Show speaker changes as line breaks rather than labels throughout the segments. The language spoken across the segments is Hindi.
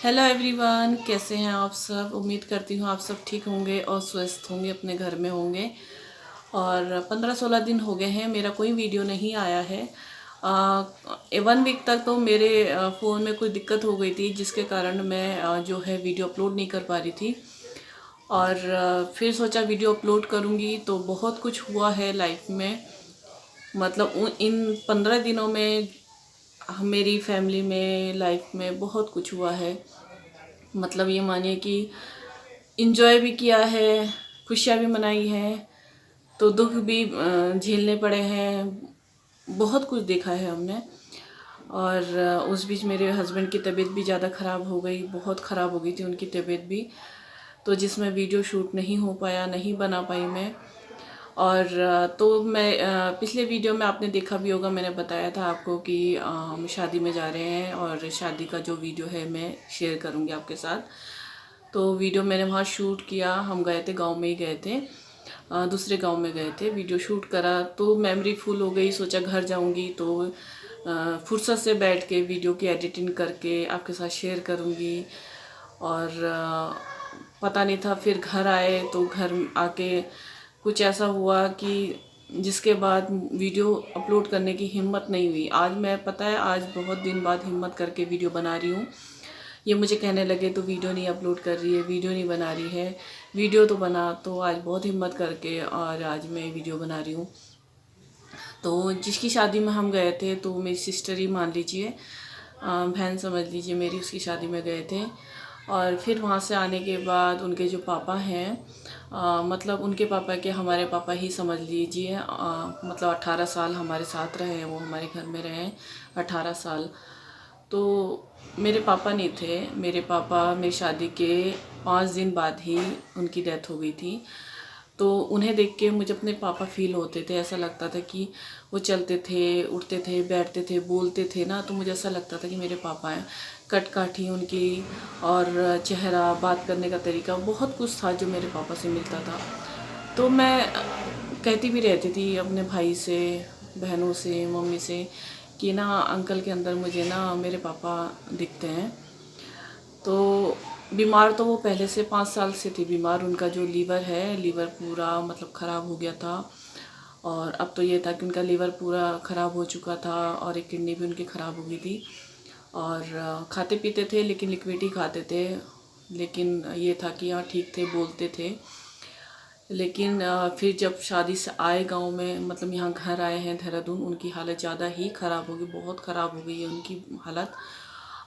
हेलो एवरीवन, कैसे हैं आप सब। उम्मीद करती हूँ आप सब ठीक होंगे और स्वस्थ होंगे, अपने घर में होंगे। और 15-16 दिन हो गए हैं मेरा कोई वीडियो नहीं आया है। 1 वीक तक तो मेरे फ़ोन में कोई दिक्कत हो गई थी, जिसके कारण मैं जो है वीडियो अपलोड नहीं कर पा रही थी। और फिर सोचा वीडियो अपलोड करूँगी, तो बहुत कुछ हुआ है लाइफ में। मतलब इन 15 दिनों में मेरी फैमिली में, लाइफ में बहुत कुछ हुआ है। मतलब ये मानिए कि इंजॉय भी किया है, खुशियाँ भी मनाई हैं, तो दुख भी झेलने पड़े हैं। बहुत कुछ देखा है हमने। और उस बीच मेरे हस्बैंड की तबीयत भी ज़्यादा ख़राब हो गई, बहुत ख़राब हो गई थी उनकी तबीयत भी, तो जिसमें वीडियो शूट नहीं हो पाया, नहीं बना पाई मैं। और तो मैं पिछले वीडियो में आपने देखा भी होगा, मैंने बताया था आपको कि हम शादी में जा रहे हैं और शादी का जो वीडियो है मैं शेयर करूँगी आपके साथ। तो वीडियो मैंने वहाँ शूट किया, हम गए थे, गांव में ही गए थे, दूसरे गांव में गए थे, वीडियो शूट करा। तो मेमोरी फुल हो गई, सोचा घर जाऊंगी तो फुर्सत से बैठ के वीडियो की एडिटिंग करके आपके साथ शेयर करूंगी। और पता नहीं था, फिर घर आए तो घर आके कुछ ऐसा हुआ कि जिसके बाद वीडियो अपलोड करने की हिम्मत नहीं हुई। आज मैं, पता है, आज बहुत दिन बाद हिम्मत करके वीडियो बना रही हूँ। ये मुझे कहने लगे तो वीडियो नहीं अपलोड कर रही है, वीडियो नहीं बना रही है। वीडियो तो बना, तो आज बहुत हिम्मत करके और आज मैं वीडियो बना रही हूँ। तो जिसकी शादी में हम गए थे, तो मेरी सिस्टर ही मान लीजिए, बहन समझ लीजिए मेरी, उसकी शादी में गए थे। और फिर वहाँ से आने के बाद उनके जो पापा हैं, मतलब उनके पापा के हमारे पापा ही समझ लीजिए, मतलब 18 साल हमारे साथ रहे हैं, वो हमारे घर में रहे 18 साल। तो मेरे पापा नहीं थे, मेरे पापा मेरी शादी के 5 दिन बाद ही उनकी डेथ हो गई थी। तो उन्हें देख के मुझे अपने पापा फील होते थे, ऐसा लगता था कि वो चलते थे, उठते थे, बैठते थे, बोलते थे ना, तो मुझे ऐसा लगता था कि मेरे पापा हैं। कटकाठी उनकी, और चेहरा, बात करने का तरीका, बहुत कुछ था जो मेरे पापा से मिलता था। तो मैं कहती भी रहती थी अपने भाई से, बहनों से, मम्मी से कि ना अंकल के अंदर मुझे ना मेरे पापा दिखते हैं। तो बीमार तो वो पहले से 5 साल से थे बीमार। उनका जो लीवर है, लीवर पूरा मतलब ख़राब हो गया था। और अब तो ये था कि उनका लीवर पूरा ख़राब हो चुका था और एक किडनी भी उनकी ख़राब हो गई थी। और खाते पीते थे, लेकिन लिक्विड ही खाते थे। लेकिन ये था कि हाँ ठीक थे, बोलते थे। लेकिन फिर जब शादी से आए गांव में, मतलब यहाँ घर आए हैं देहरादून, उनकी हालत ज़्यादा ही ख़राब हो गई, बहुत ख़राब हो गई है उनकी हालत।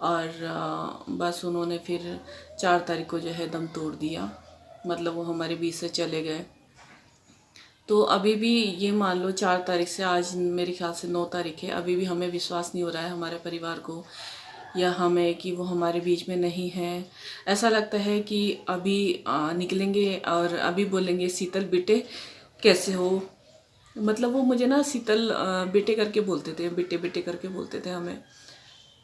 और बस उन्होंने फिर 4 तारीख को जो है दम तोड़ दिया, मतलब वो हमारे बीच से चले गए। तो अभी भी ये मान लो 4 तारीख से आज मेरे ख्याल से 9 तारीख है, अभी भी हमें विश्वास नहीं हो रहा है, हमारे परिवार को या हमें, कि वो हमारे बीच में नहीं है। ऐसा लगता है कि अभी निकलेंगे और अभी बोलेंगे शीतल बेटे कैसे हो। मतलब वो मुझे ना शीतल बेटे करके बोलते थे, बेटे बेटे करके बोलते थे हमें।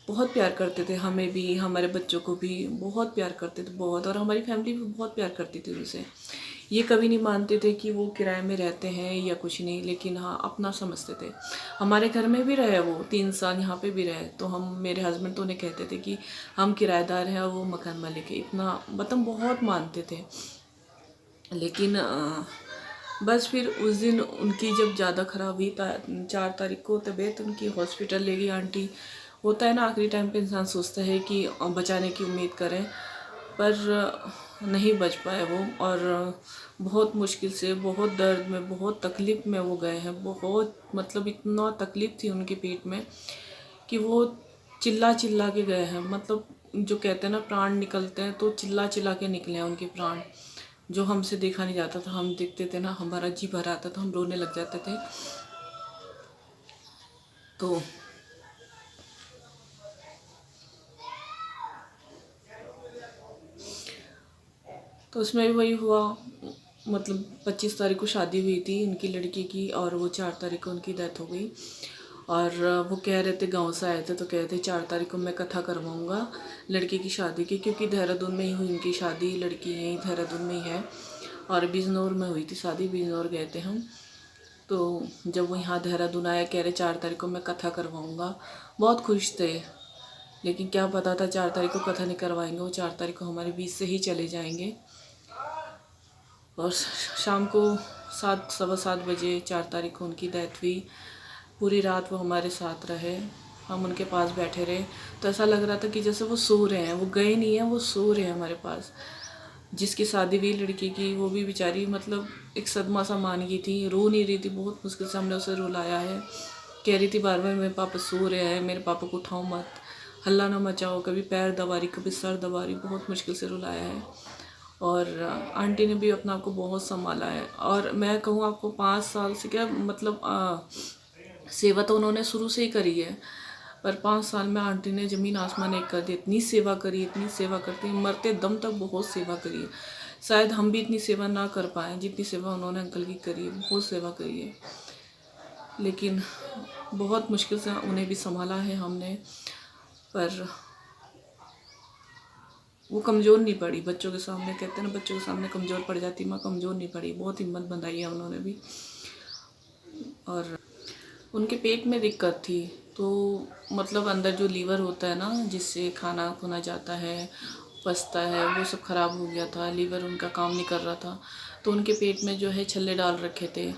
बहुत प्यार करते थे, हमें भी, हमारे बच्चों को भी बहुत प्यार करते थे, बहुत। और हमारी फैमिली भी बहुत प्यार करती थी उनसे। ये कभी नहीं मानते थे कि वो किराए में रहते हैं या कुछ नहीं, लेकिन हाँ अपना समझते थे। हमारे घर में भी रहे वो 3 साल, यहाँ पे भी रहे। तो हम, मेरे हस्बैंड तो उन्हें कहते थे कि हम किराएदार हैं और वो मकान मालिक है, इतना मतलब बहुत मानते थे। लेकिन बस फिर उस दिन उनकी जब ज़्यादा ख़राब हुई, 4 तारीख को तबीयत उनकी, हॉस्पिटल ले गई आंटी। होता है ना, आखिरी टाइम पे इंसान सोचता है कि बचाने की उम्मीद करें, पर नहीं बच पाए वो। और बहुत मुश्किल से, बहुत दर्द में, बहुत तकलीफ़ में वो गए हैं। बहुत मतलब इतना तकलीफ़ थी उनके पेट में कि वो चिल्ला चिल्ला के गए हैं। मतलब जो कहते हैं ना प्राण निकलते हैं, तो चिल्ला चिल्ला के निकले हैं उनके प्राण। जो हमसे देखा नहीं जाता था, हम देखते थे ना, हमारा जी भर आता था, हम रोने लग जाते थे। तो उसमें भी वही हुआ। मतलब 25 तारीख को शादी हुई थी उनकी लड़की की, और वो 4 तारीख को उनकी डेथ हो गई। और वो कह रहे थे, गांव से आए थे तो कह रहे थे 4 तारीख को मैं कथा करवाऊँगा लड़की की शादी की, क्योंकि देहरादून में ही हुई उनकी शादी, लड़की यहीं देहरादून में ही है। और बिजनौर में हुई थी शादी, बिजनौर गए थे हम। तो जब वो यहाँ देहरादून आए, कह रहे 4 तारीख को मैं कथा करवाऊँगा। बहुत खुश थे। लेकिन क्या पता था 4 तारीख को कथा नहीं करवाएंगे, वो 4 तारीख को हमारे बीच से ही चले जाएंगे। और शाम को 7 सवा 7 बजे 4 तारीख को उनकी डेथ हुई। पूरी रात वो हमारे साथ रहे, हम उनके पास बैठे रहे। तो ऐसा लग रहा था कि जैसे वो सो रहे हैं, वो गए नहीं हैं, वो सो रहे हैं हमारे पास। जिसकी शादी हुई लड़की की, वो भी बेचारी मतलब एक सदमा सा मान गई थी, रो नहीं रही थी, बहुत मुश्किल से हमने उसे रुलाया है। कह रही थी बार बार मेरे पापा सो रहे हैं, मेरे पापा को उठाओ मत, हल्ला ना मचाओ, कभी पैर दबा रही, कभी सर दबा रही, बहुत मुश्किल से रुलाया है। और आंटी ने भी अपने आप को बहुत संभाला है। और मैं कहूँ आपको 5 साल से क्या मतलब सेवा तो उन्होंने शुरू से ही करी है, पर 5 साल में आंटी ने ज़मीन आसमान एक कर दी। इतनी सेवा करी, इतनी सेवा करती, मरते दम तक बहुत सेवा करी है। शायद हम भी इतनी सेवा ना कर पाएँ जितनी सेवा उन्होंने अंकल की करी है, बहुत सेवा करी है। लेकिन बहुत मुश्किल से उन्हें भी संभाला है हमने, पर वो कमज़ोर नहीं पड़ी। बच्चों के सामने कहते हैं ना, बच्चों के सामने कमज़ोर पड़ जाती, माँ कमज़ोर नहीं पड़ी, बहुत हिम्मत बंधाई है उन्होंने भी। और उनके पेट में दिक्कत थी, तो मतलब अंदर जो लीवर होता है ना, जिससे खाना खुना जाता है, पचता है, वो सब ख़राब हो गया था। लीवर उनका काम नहीं कर रहा था, तो उनके पेट में जो है छल्ले डाल रखे थे,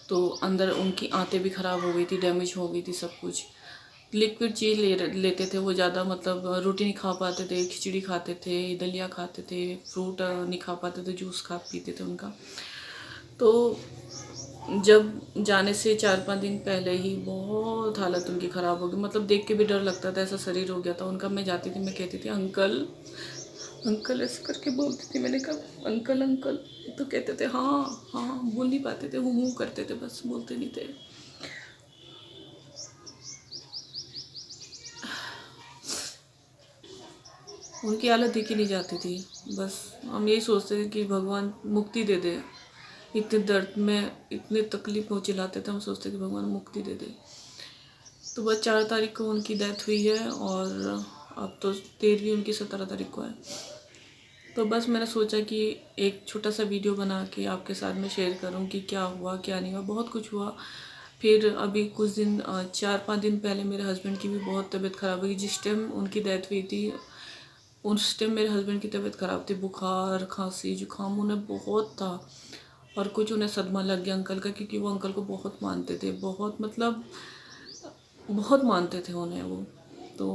तो अंदर उनकी आंतें भी ख़राब हो गई थी, डैमेज हो गई थी सब कुछ। लिक्विड चीज़ लेते थे वो ज़्यादा, मतलब रोटी नहीं खा पाते थे, खिचड़ी खाते थे, दलिया खाते थे, फ्रूट नहीं खा पाते थे, जूस खा पीते थे उनका। तो जब जाने से 4-5 दिन पहले ही बहुत हालत उनकी ख़राब हो गई, मतलब देख के भी डर लगता था, ऐसा शरीर हो गया था उनका। मैं जाती थी, मैं कहती थी अंकल अंकल, ऐसे करके बोलती थी। मैंने कहा अंकल अंकल, तो कहते थे हाँ हाँ, बोल नहीं पाते थे, वो करते थे, बस बोलते नहीं थे। उनकी हालत देखी नहीं जाती थी। बस हम यही सोचते थे कि भगवान मुक्ति दे दे। इतने दर्द में, इतने तकलीफ में वो चिल्लाते थे, हम सोचते कि भगवान मुक्ति दे दे। तो बस 4 तारीख को उनकी डेथ हुई है, और अब तो 13वीं उनकी 17 तारीख को है। तो बस मैंने सोचा कि एक छोटा सा वीडियो बना के आपके साथ में शेयर करूं कि क्या हुआ क्या नहीं हुआ। बहुत कुछ हुआ। फिर अभी कुछ दिन 4-5 दिन पहले मेरे हस्बैंड की भी बहुत तबीयत ख़राब हुई। जिस टाइम उनकी डेथ हुई थी उस टाइम मेरे हस्बैंड की तबीयत ख़राब थी, बुखार खांसी जुकाम उन्हें बहुत था। और कुछ उन्हें सदमा लग गया अंकल का, क्योंकि वो अंकल को बहुत मानते थे, बहुत मतलब बहुत मानते थे उन्हें वो। तो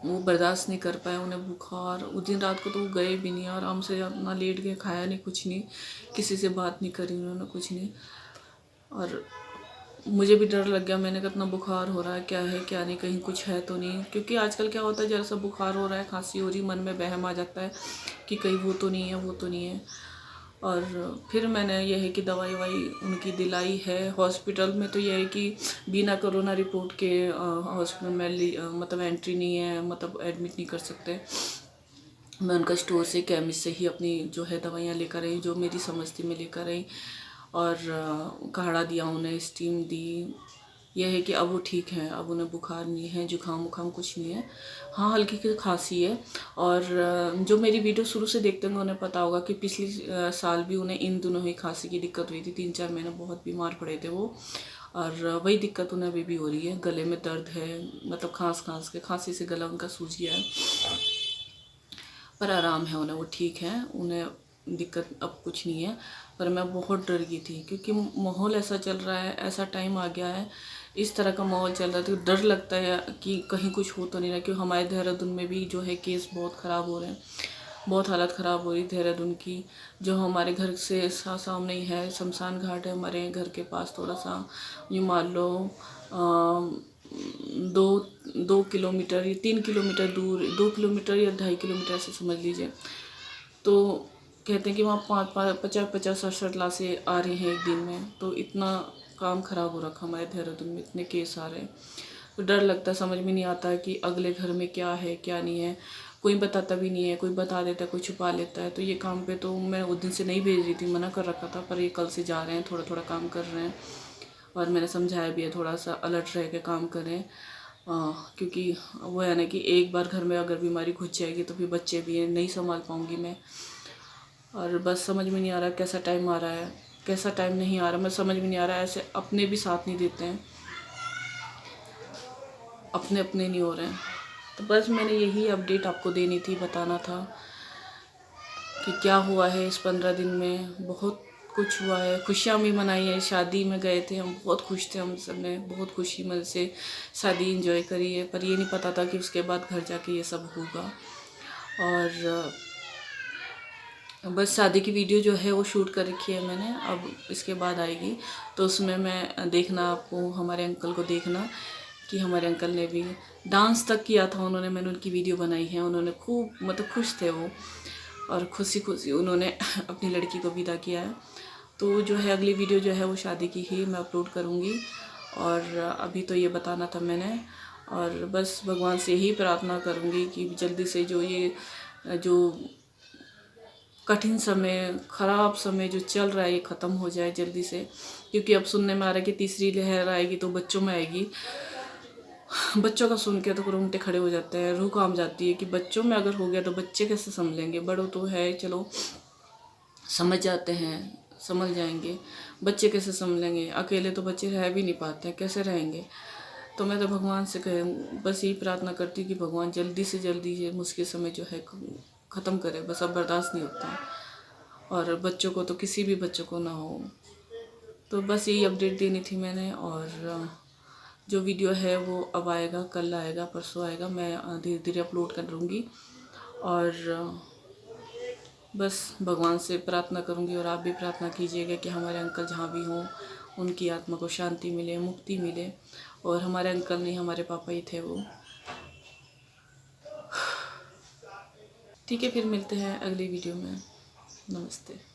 वो बर्दाश्त नहीं कर पाए, उन्हें बुखार। उस दिन रात को तो वो गए भी नहीं, आराम से अपना लेट गए, खाया नहीं, कुछ नहीं, किसी से बात नहीं करी उन्होंने, कुछ नहीं। और मुझे भी डर लग गया, मैंने कहा इतना बुखार हो रहा है, क्या है क्या नहीं, कहीं कुछ है तो नहीं। क्योंकि आजकल क्या होता है, जरा सा बुखार हो रहा है, खांसी हो रही, मन में वहम आ जाता है कि कहीं वो तो नहीं है, वो तो नहीं है। और फिर मैंने यह है कि दवाई वाई उनकी दिलाई है। हॉस्पिटल में तो यह है कि बिना कोरोना रिपोर्ट के हॉस्पिटल में मतलब एंट्री नहीं है, मतलब एडमिट नहीं कर सकते। मैं उनका स्टोर से, केमिस्ट से ही अपनी जो है दवाइयाँ लेकर आई, जो मेरी समझ थी मैं लेकर आई। और काढ़ा दिया उन्हें, स्टीम दी। यह है कि अब वो ठीक हैं, अब उन्हें बुखार नहीं है, जुकाम वुखाम कुछ नहीं है। हाँ, हल्की की खांसी है। और जो मेरी वीडियो शुरू से देखते होंगे उन्हें पता होगा कि पिछली साल भी उन्हें इन दिनों ही खांसी की दिक्कत हुई थी। 3-4 महीने बहुत बीमार पड़े थे वो, और वही दिक्कत उन्हें अभी भी हो रही है। गले में दर्द है, मतलब खांस के, खांसी से गला उनका सूज गया है, पर आराम है उन्हें, वो ठीक है, उन्हें दिक्कत अब कुछ नहीं है। पर मैं बहुत डर गई थी, क्योंकि माहौल ऐसा चल रहा है, ऐसा टाइम आ गया है, इस तरह का माहौल चल रहा है, तो डर लगता है कि कहीं कुछ हो तो नहीं रहा। क्योंकि हमारे देहरादून में भी जो है केस बहुत ख़राब हो रहे हैं, बहुत हालत ख़राब हो रही देहरादून की। जो हमारे घर से सामने ही है, शमशान घाट है हमारे घर के पास, थोड़ा सा यूँ मान लो 2 किलोमीटर या 3 किलोमीटर दूर, 2 किलोमीटर या 2.5 किलोमीटर ऐसे समझ लीजिए। तो कहते हैं कि वहाँ 50-60 लाशें आ रही हैं एक दिन में। तो इतना काम ख़राब हो रखा हमारे देहरादून में, इतने केस आ रहे हैं, तो डर लगता है, समझ में नहीं आता कि अगले घर में क्या है क्या नहीं है। कोई बताता भी नहीं है, कोई बता देता है, कोई छुपा लेता है। तो ये काम पे तो मैं उस दिन से नहीं भेज रही थी, मना कर रखा था, पर ये कल से जा रहे हैं, थोड़ा थोड़ा काम कर रहे हैं। और मैंने समझाया भी है, थोड़ा सा अलर्ट रह के काम करें। क्योंकि वो है ना कि एक बार घर में अगर बीमारी घुस जाएगी तो फिर बच्चे भी हैं, नहीं संभाल पाऊँगी मैं। और बस समझ में नहीं आ रहा कैसा टाइम आ रहा है, कैसा टाइम नहीं आ रहा, मैं समझ में नहीं आ रहा है। ऐसे अपने भी साथ नहीं देते हैं। अपने अपने नहीं हो रहे हैं। तो बस मैंने यही अपडेट आपको देनी थी, बताना था कि क्या हुआ है इस 15 दिन में। बहुत कुछ हुआ है, खुशियाँ भी मनाई है, शादी में गए थे हम, बहुत खुश थे हम सब ने, बहुत खुशी मन से शादी एंजॉय करी है। पर ये नहीं पता था कि उसके बाद घर जाके ये सब होगा। और बस शादी की वीडियो जो है वो शूट कर रखी है मैंने, अब इसके बाद आएगी तो उसमें मैं देखना आपको, हमारे अंकल को देखना कि हमारे अंकल ने भी डांस तक किया था उन्होंने, मैंने उनकी वीडियो बनाई है। उन्होंने खूब मतलब खुश थे वो, और खुशी खुशी उन्होंने अपनी लड़की को विदा किया है। तो जो है अगली वीडियो जो है वो शादी की ही मैं अपलोड करूँगी। और अभी तो ये बताना था मैंने, और बस भगवान से यही प्रार्थना करूँगी कि जल्दी से जो कठिन समय, ख़राब समय जो चल रहा है ये ख़त्म हो जाए जल्दी से। क्योंकि अब सुनने में आ रहा है कि तीसरी लहर आएगी तो बच्चों में आएगी। बच्चों का सुन के तो रोंगटे खड़े हो जाते हैं, रूह काम जाती है कि बच्चों में अगर हो गया तो बच्चे कैसे समझेंगे। बड़ों तो है चलो समझ जाते हैं, समझ जाएंगे, बच्चे कैसे समझेंगे। अकेले तो बच्चे रह भी नहीं पाते हैं, कैसे रहेंगे। तो मैं तो भगवान से बस यही प्रार्थना करती हूँ कि भगवान जल्दी से जल्दी ये मुश्किल समय जो है ख़त्म करे। बस अब बर्दाश्त नहीं होता, और बच्चों को तो किसी भी बच्चों को ना हो। तो बस यही अपडेट देनी थी मैंने। और जो वीडियो है वो अब आएगा, कल आएगा, परसों आएगा, मैं धीरे धीरे अपलोड कर दूँगी। और बस भगवान से प्रार्थना करूँगी, और आप भी प्रार्थना कीजिएगा कि हमारे अंकल जहाँ भी हों उनकी आत्मा को शांति मिले, मुक्ति मिले। और हमारे अंकल नहीं, हमारे पापा ही थे वो। ठीक है, फिर मिलते हैं अगली वीडियो में। नमस्ते।